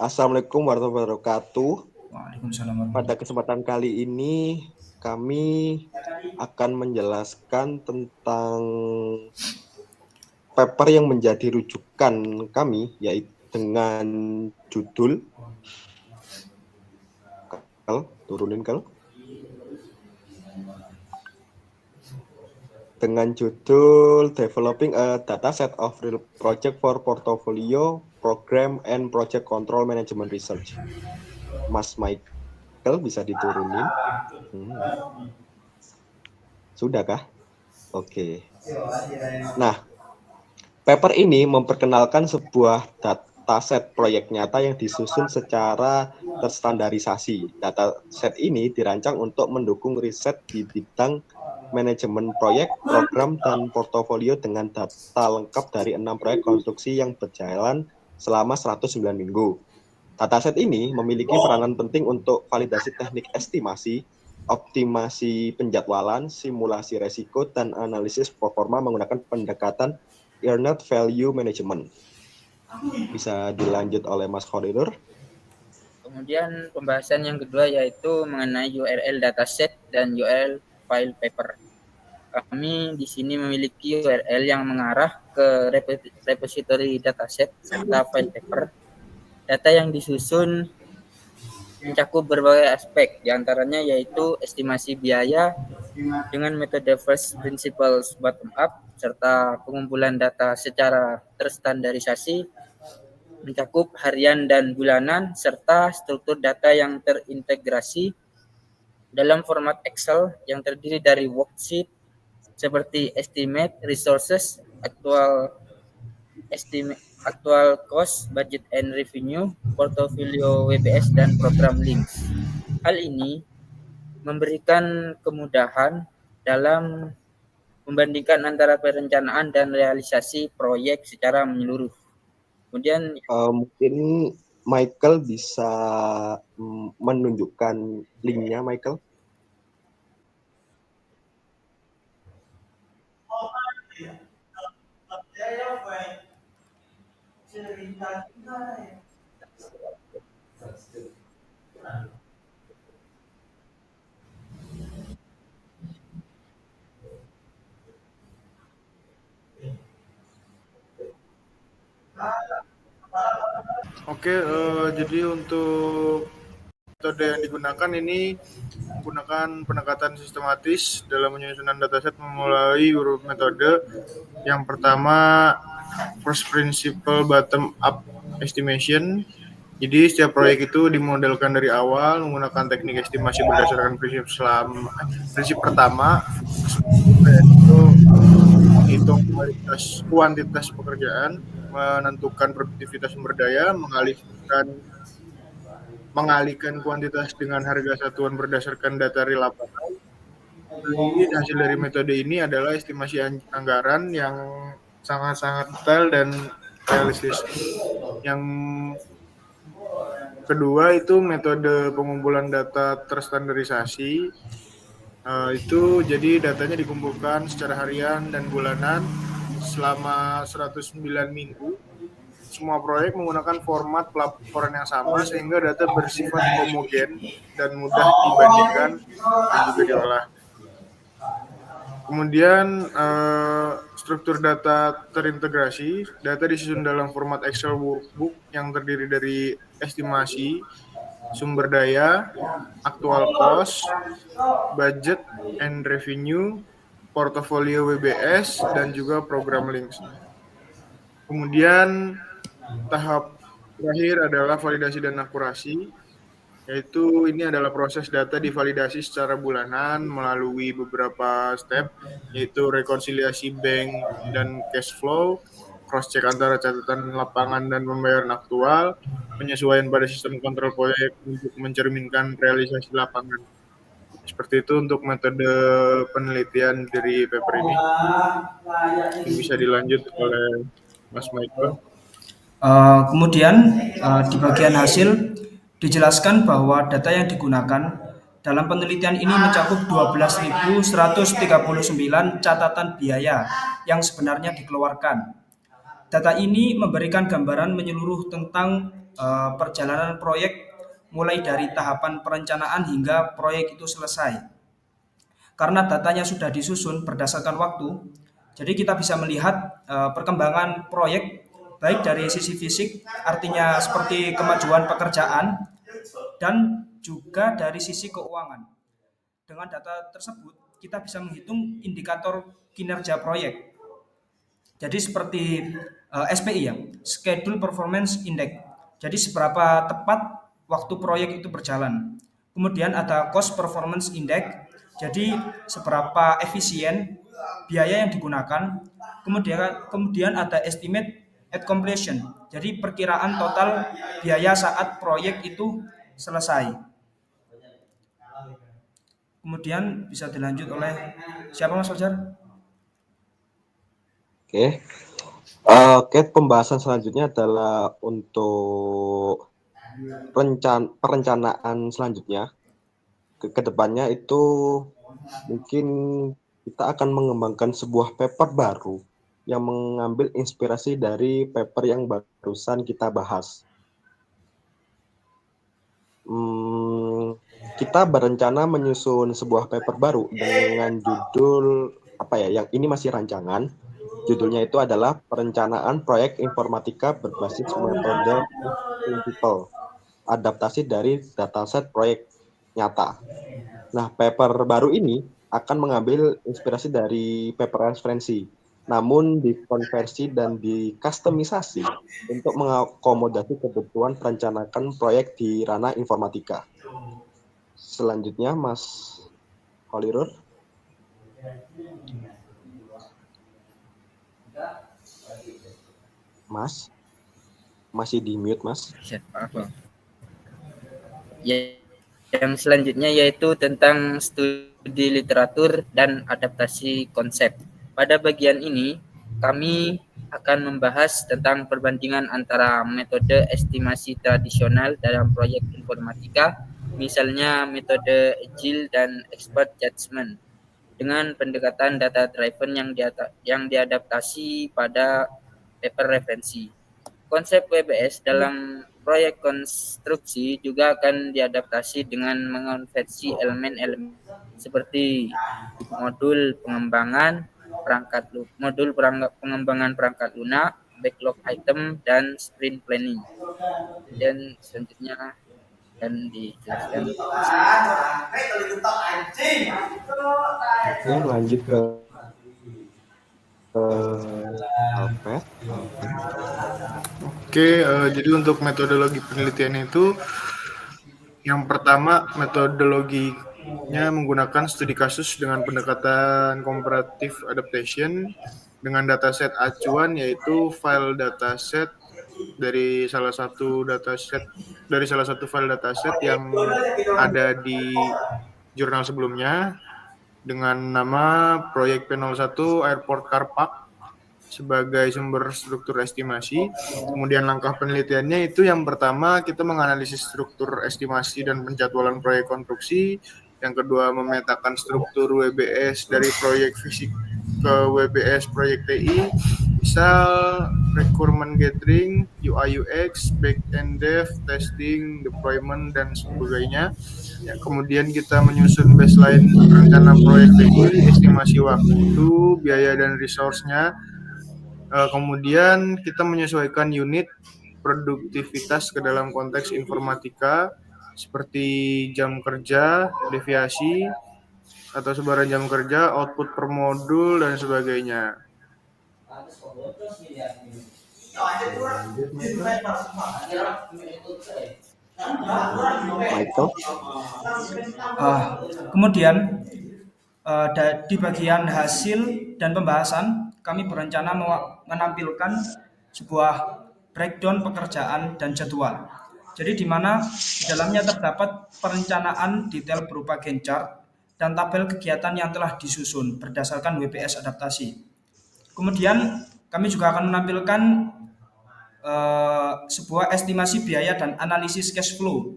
Assalamualaikum warahmatullahi wabarakatuh. Waalaikumsalam Pada warahmatullahi kesempatan kali ini kami akan menjelaskan tentang paper yang menjadi rujukan kami, yaitu dengan judul turunin kal dengan judul Developing a Dataset of Real Project for Portfolio Program and Project Control Management Research. Mas Michael bisa diturunin. Sudahkah? Oke. Nah, paper ini memperkenalkan sebuah dataset proyek nyata yang disusun secara terstandarisasi. Dataset ini dirancang untuk mendukung riset di bidang manajemen proyek, program, dan portofolio dengan data lengkap dari 6 proyek konstruksi yang berjalan selama 109 minggu. Dataset ini memiliki peranan penting untuk validasi teknik estimasi, optimasi penjadwalan, simulasi resiko, dan analisis performa menggunakan pendekatan Earned Value Management. Bisa dilanjut oleh Mas Khoridur. Kemudian pembahasan yang kedua yaitu mengenai URL dataset dan URL file paper. Kami di sini memiliki URL yang mengarah ke repository dataset serta file paper. Data yang disusun mencakup berbagai aspek, diantaranya yaitu estimasi biaya dengan metode first principles bottom up, serta pengumpulan data secara terstandarisasi, mencakup harian dan bulanan, serta struktur data yang terintegrasi dalam format Excel yang terdiri dari worksheet seperti estimate, resources, actual cost, budget and revenue, portfolio WBS, dan program links. Hal ini memberikan kemudahan dalam membandingkan antara perencanaan dan realisasi proyek secara menyeluruh. Kemudian mungkin Michael bisa menunjukkan linknya, Michael. Oke, jadi untuk metode yang digunakan ini menggunakan pendekatan sistematis dalam penyusunan dataset melalui beberapa metode. Yang pertama, first principle bottom up estimation. Jadi setiap proyek itu dimodelkan dari awal menggunakan teknik estimasi berdasarkan prinsip pertama, yaitu menghitung kuantitas pekerjaan, menentukan produktivitas sumber daya, mengalihkan kuantitas dengan harga satuan berdasarkan data real lapangan. Jadi hasil dari metode ini adalah estimasi anggaran yang sangat-sangat detail dan realistis. Yang kedua itu metode pengumpulan data terstandarisasi. Itu jadi datanya dikumpulkan secara harian dan bulanan selama 109 minggu. Semua proyek menggunakan format pelaporan yang sama sehingga data bersifat homogen dan mudah dibandingkan dan juga diolah. Kemudian struktur data terintegrasi, data disusun dalam format Excel workbook yang terdiri dari estimasi, sumber daya, actual cost, budget and revenue, portfolio WBS, dan juga program links. Kemudian tahap terakhir adalah validasi dan akurasi, yaitu ini adalah proses data divalidasi secara bulanan melalui beberapa step, yaitu rekonsiliasi bank dan cash flow, cross-check antara catatan lapangan dan pembayaran aktual, penyesuaian pada sistem kontrol proyek untuk mencerminkan realisasi lapangan. Seperti itu untuk metode penelitian dari paper ini. Bisa dilanjut oleh Mas Michael. Kemudian di bagian hasil dijelaskan bahwa data yang digunakan dalam penelitian ini mencakup 12.139 catatan biaya yang sebenarnya dikeluarkan. Data ini memberikan gambaran menyeluruh tentang perjalanan proyek mulai dari tahapan perencanaan hingga proyek itu selesai. Karena datanya sudah disusun berdasarkan waktu, jadi kita bisa melihat perkembangan proyek baik dari sisi fisik, artinya seperti kemajuan pekerjaan, dan juga dari sisi keuangan. Dengan data tersebut, kita bisa menghitung indikator kinerja proyek. Jadi seperti SPI ya, Schedule Performance Index. Jadi seberapa tepat waktu proyek itu berjalan. Kemudian ada Cost Performance Index. Jadi seberapa efisien biaya yang digunakan. Kemudian ada Estimate at Completion. Jadi perkiraan total biaya saat proyek itu selesai. Kemudian bisa dilanjut oleh siapa Mas Fajar? Oke. Oke, pembahasan selanjutnya adalah untuk perencanaan selanjutnya. Kedepannya itu mungkin kita akan mengembangkan sebuah paper baru yang mengambil inspirasi dari paper yang barusan kita bahas. Kita berencana menyusun sebuah paper baru dengan judul yang ini masih rancangan. Judulnya itu adalah Perencanaan Proyek Informatika Berbasis Metode Principle, adaptasi dari dataset proyek nyata. Nah, paper baru ini akan mengambil inspirasi dari paper referensi, namun dikonversi dan dikustomisasi untuk mengakomodasi kebutuhan perencanaan proyek di ranah informatika. Selanjutnya, Mas Holirur. Mas, masih di mute, Mas. Ya, yang selanjutnya yaitu tentang studi literatur dan adaptasi konsep. Pada bagian ini, kami akan membahas tentang perbandingan antara metode estimasi tradisional dalam proyek informatika, misalnya metode Agile dan Expert Judgment, dengan pendekatan data driven yang diadaptasi pada paper referensi. Konsep WBS dalam proyek konstruksi juga akan diadaptasi dengan mengonversi elemen-elemen seperti modul pengembangan perangkat lunak, backlog item, dan sprint planning. Dan selanjutnya akan dijelaskan. Oke, lanjut ke Alfred. Oke, jadi untuk metodologi penelitian itu, yang pertama metodologinya menggunakan studi kasus dengan pendekatan comparative adaptation dengan dataset acuan yaitu file dataset dari salah satu file dataset yang ada di jurnal sebelumnya dengan nama proyek P01 Airport Car Park sebagai sumber struktur estimasi. Kemudian langkah penelitiannya itu yang pertama kita menganalisis struktur estimasi dan penjadwalan proyek konstruksi. Yang kedua memetakan struktur WBS dari proyek fisik ke WBS proyek TI, misal requirement gathering, UI UX, back end dev, testing, deployment, dan sebagainya. Ya, kemudian kita menyusun baseline rencana proyek TI, estimasi waktu, biaya, dan resource-nya. Kemudian kita menyesuaikan unit produktivitas ke dalam konteks informatika seperti jam kerja, deviasi, atau sebaran jam kerja, output per modul, dan sebagainya. Michael. Kemudian di bagian hasil dan pembahasan, kami berencana menampilkan sebuah breakdown pekerjaan dan jadwal. Jadi di mana di dalamnya terdapat perencanaan detail berupa Gantt chart dan tabel kegiatan yang telah disusun berdasarkan WBS adaptasi. Kemudian kami juga akan menampilkan sebuah estimasi biaya dan analisis cash flow,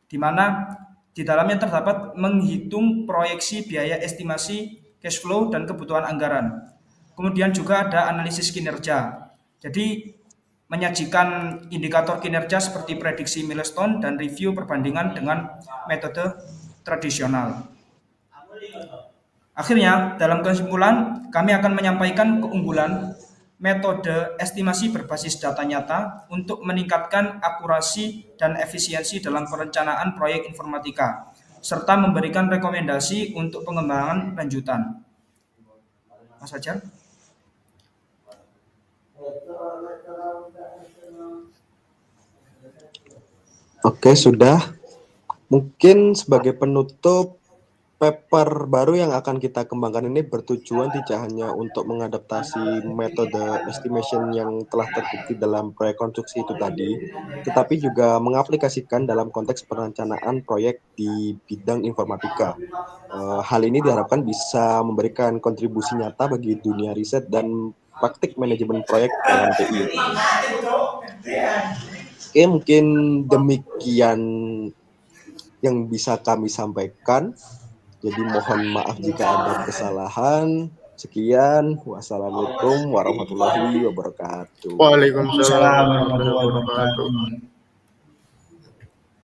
di mana di dalamnya terdapat menghitung proyeksi biaya, estimasi cash flow, dan kebutuhan anggaran. Kemudian juga ada analisis kinerja. Jadi menyajikan indikator kinerja seperti prediksi milestone dan review perbandingan dengan metode tradisional. Akhirnya, dalam kesimpulan, kami akan menyampaikan keunggulan metode estimasi berbasis data nyata untuk meningkatkan akurasi dan efisiensi dalam perencanaan proyek informatika, serta memberikan rekomendasi untuk pengembangan lanjutan. Mas Fajar? Oke, sudah. Mungkin sebagai penutup, paper baru yang akan kita kembangkan ini bertujuan tidak hanya untuk mengadaptasi metode estimation yang telah terbukti dalam proyek konstruksi itu tadi, tetapi juga mengaplikasikan dalam konteks perencanaan proyek di bidang informatika. Hal ini diharapkan bisa memberikan kontribusi nyata bagi dunia riset dan praktik manajemen proyek dalam TI. Oke, mungkin demikian yang bisa kami sampaikan. Jadi mohon maaf jika ada kesalahan. Sekian. Wassalamualaikum warahmatullahi wabarakatuh. Waalaikumsalam warahmatullahi wabarakatuh.